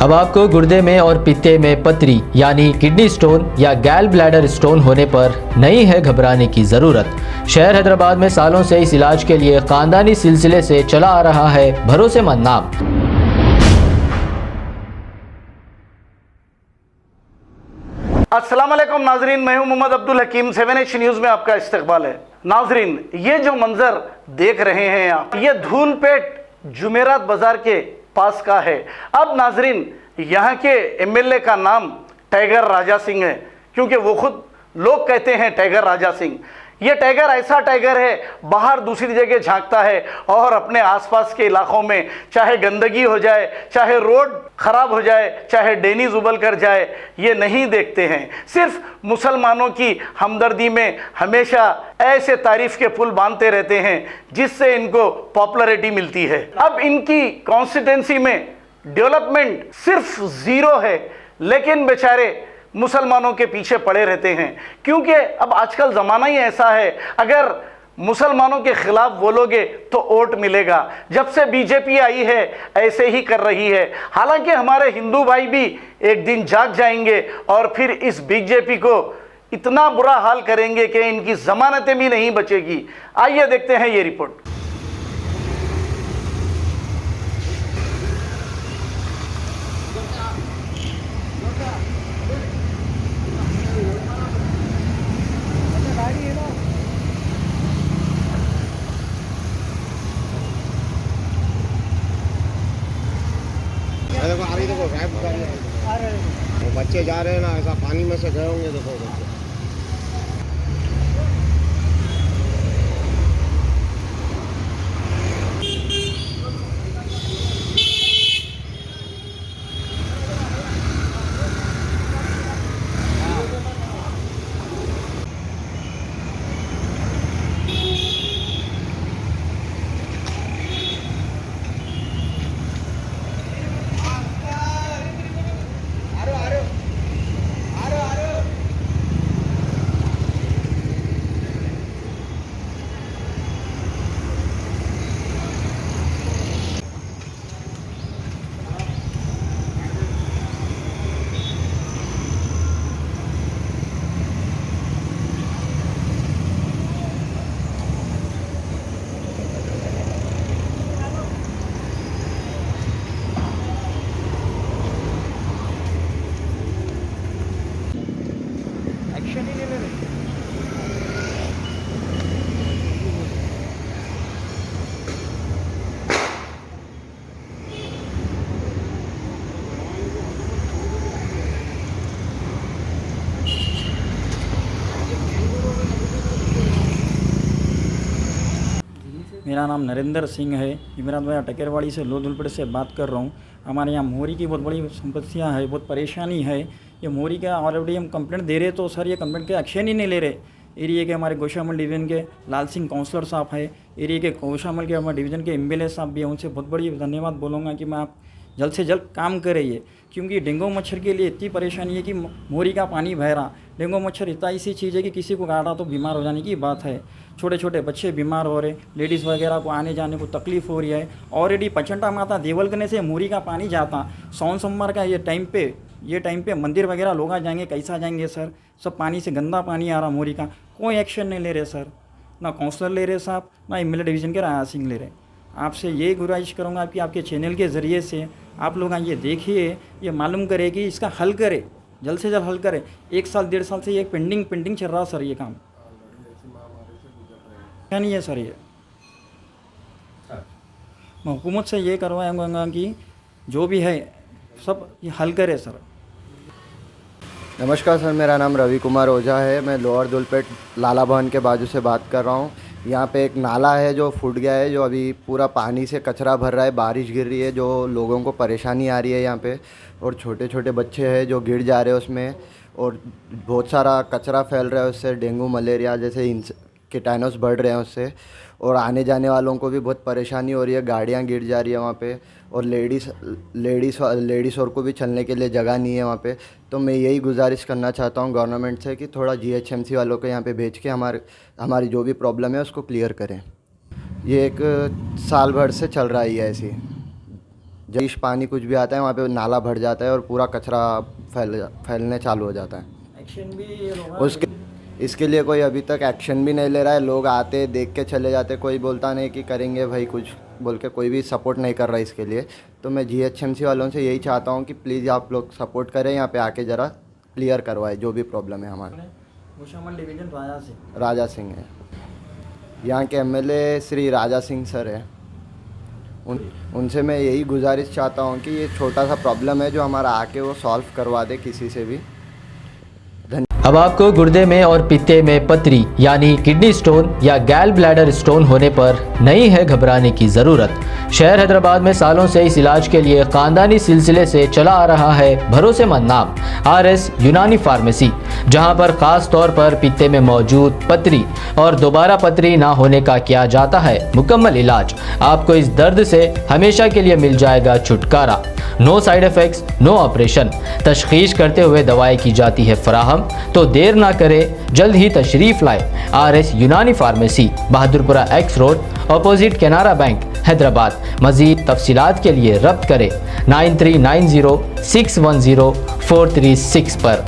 अब आपको गुर्दे में और पित्ते में पथरी यानी किडनी स्टोन या गैल ब्लैडर स्टोन होने पर नहीं है घबराने की ज़रूरत। शहर हैदराबाद में सालों से इस इलाज के लिए खानदानी सिलसिले से चला आ रहा है भरोसेमंद नाम। अस्सलाम वालेकुम नाजरीन, मैं हूं मोहम्मद अब्दुल हकीम। 7H न्यूज़ में आपका इस्तकबाल है। नाजरीन, ये जो मंजर देख रहे हैं आप, ये धूलपेट जुमेरात बाजार के पास का है। अब नाजरीन, यहाँ के एमएलए का नाम टाइगर राजा सिंह है, क्योंकि वो खुद लोग कहते हैं टाइगर राजा सिंह। ये टाइगर ऐसा टाइगर है, बाहर दूसरी जगह झांकता है और अपने आसपास के इलाकों में चाहे गंदगी हो जाए, चाहे रोड खराब हो जाए, चाहे ड्रेनेज उबल कर जाए, ये नहीं देखते हैं। सिर्फ मुसलमानों की हमदर्दी में हमेशा ऐसे तारीफ के पुल बांधते रहते हैं जिससे इनको पॉपुलैरिटी मिलती है। अब इनकी कॉन्स्टिट्यूंसी में डेवलपमेंट सिर्फ जीरो है, लेकिन बेचारे मुसलमानों के पीछे पड़े रहते हैं, क्योंकि अब आजकल ज़माना ही ऐसा है, अगर मुसलमानों के खिलाफ बोलोगे तो वोट मिलेगा। जब से बीजेपी आई है ऐसे ही कर रही है। हालांकि हमारे हिंदू भाई भी एक दिन जाग जाएंगे और फिर इस बीजेपी को इतना बुरा हाल करेंगे कि इनकी जमानतें भी नहीं बचेगी। आइए देखते हैं ये रिपोर्ट। देखो आ रही, देखो गायब कर रहे हैं वो बच्चे जा रहे हैं ना, ऐसा पानी में से गए होंगे। देखो बच्चे एक्शन ही नहीं ले रहे। मेरा नाम नरेंद्र सिंह है। इमरान भाई टकेरवाड़ी से लोधुलपेट से बात कर रहा हूँ। हमारे यहाँ मोरी की बहुत बड़ी समस्या है, बहुत परेशानी है। ये मोरी का ऑलरेडी हम कंप्लेंट दे रहे, तो सर ये कंप्लेंट के एक्शन ही नहीं ले रहे। एरिया के हमारे गोशामल डिवीज़न के लाल सिंह काउंसलर साहब है, एरिया के गोशामल के हमारे डिवीज़न के एमएलए साहब भी हैं। उनसे बहुत बड़ी धन्यवाद बोलूँगा कि मैं आप जल्द से जल्द काम करिए, क्योंकि डेंगू मच्छर के लिए इतनी परेशानी है कि मोरी का पानी बह रहा। डेंगू मच्छर इतना ऐसी चीज़ है कि किसी को काटा तो बीमार हो जाने की बात है। छोटे छोटे बच्चे बीमार हो रहे, लेडीज़ वगैरह को आने जाने को तकलीफ़ हो रही है। ऑलरेडी पचंटा माता देवलकने से मोरी का पानी जाता। सोन सोमवार का ये टाइम पे मंदिर वगैरह लोग आ जाएंगे, कैसा जाएंगे सर? सब पानी से गंदा पानी आ रहा मोरी का। कोई एक्शन नहीं ले रहे सर, ना काउंसलर ले रहे साहब, ना एमएलए डिवीज़न के राया सिंह ले रहे। आपसे ये गुजारिश करूँगा कि आपके चैनल के ज़रिए से आप लोग ये देखिए, ये मालूम करे कि इसका हल करे, जल्द से जल्द हल करे। 1 साल 1.5 साल से ये पेंडिंग चल रहा सर, ये काम क्या नहीं है सर। ये मैं हुकूमत से ये करवाऊँगा कि जो भी है सब ये हल करे सर। नमस्कार सर, मेरा नाम रवि कुमार ओझा है। मैं लोअर धूलपेट लाला भवन के बाजू से बात कर रहा हूँ। यहाँ पे एक नाला है जो फूट गया है, जो अभी पूरा पानी से कचरा भर रहा है। बारिश गिर रही है, जो लोगों को परेशानी आ रही है यहाँ पे, और छोटे छोटे बच्चे हैं जो गिर जा रहे हैं उसमें, और बहुत सारा कचरा फैल रहा है। उससे डेंगू मलेरिया जैसे कीटाणुस बढ़ रहे हैं उससे, और आने जाने वालों को भी बहुत परेशानी हो रही है। गाड़ियाँ गिर जा रही है वहाँ पे, और लेडीज़ और को भी चलने के लिए जगह नहीं है वहाँ पे। तो मैं यही गुजारिश करना चाहता हूँ गवर्नमेंट से कि थोड़ा जीएचएमसी वालों को यहाँ पे भेज के हमारी जो भी प्रॉब्लम है उसको क्लियर करें। ये एक साल भर से चल रहा है ऐसे ही। जब पानी कुछ भी आता है वहाँ पे नाला भर जाता है और पूरा कचरा फैलने चालू हो जाता है। एक्शन भी ये लोग उसके इसके लिए कोई अभी तक एक्शन भी नहीं ले रहा है। लोग आते देख के चले जाते, कोई बोलता नहीं कि करेंगे भाई कुछ बोल के, कोई भी सपोर्ट नहीं कर रहा है इसके लिए। तो मैं GHMC वालों से यही चाहता हूँ कि प्लीज़ आप लोग सपोर्ट करें, यहाँ पे आके ज़रा क्लियर करवाए जो भी प्रॉब्लम है हमारे। भूषामल डिवीजन राजा सिंह है, यहाँ के MLA श्री राजा सिंह सर है। उनसे मैं यही गुजारिश चाहता हूँ कि ये छोटा सा प्रॉब्लम है जो हमारा आके वो सॉल्व करवा दे किसी से भी। अब आपको गुर्दे में और पित्ते में पथरी यानी किडनी स्टोन या गैल ब्लैडर स्टोन होने पर नहीं है घबराने की ज़रूरत। शहर हैदराबाद में सालों से इस इलाज के लिए खानदानी सिलसिले से चला आ रहा है भरोसेमंद नाम RS यूनानी फार्मेसी, जहां पर खास तौर पर पित्ते में मौजूद पथरी और दोबारा पथरी ना होने का किया जाता है मुकम्मल इलाज। आपको इस दर्द से हमेशा के लिए मिल जाएगा छुटकारा। No side effects, no operation. तशखीस करते हुए दवाएं की जाती है फराहम। तो देर ना करें, जल्द ही तशरीफ लाए RS यूनानी pharmacy, Bahadurpura X road, opposite Canara bank, Hyderabad. मज़ीद तफसीलात के लिए रब्त करें 9390610436 पर।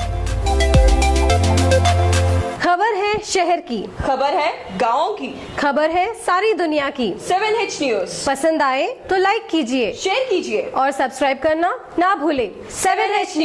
खबर है शहर की, खबर है गाँव की, खबर है सारी दुनिया की। 7H न्यूज पसंद आए तो लाइक कीजिए, शेयर कीजिए और सब्सक्राइब करना ना भूलें। 7H news.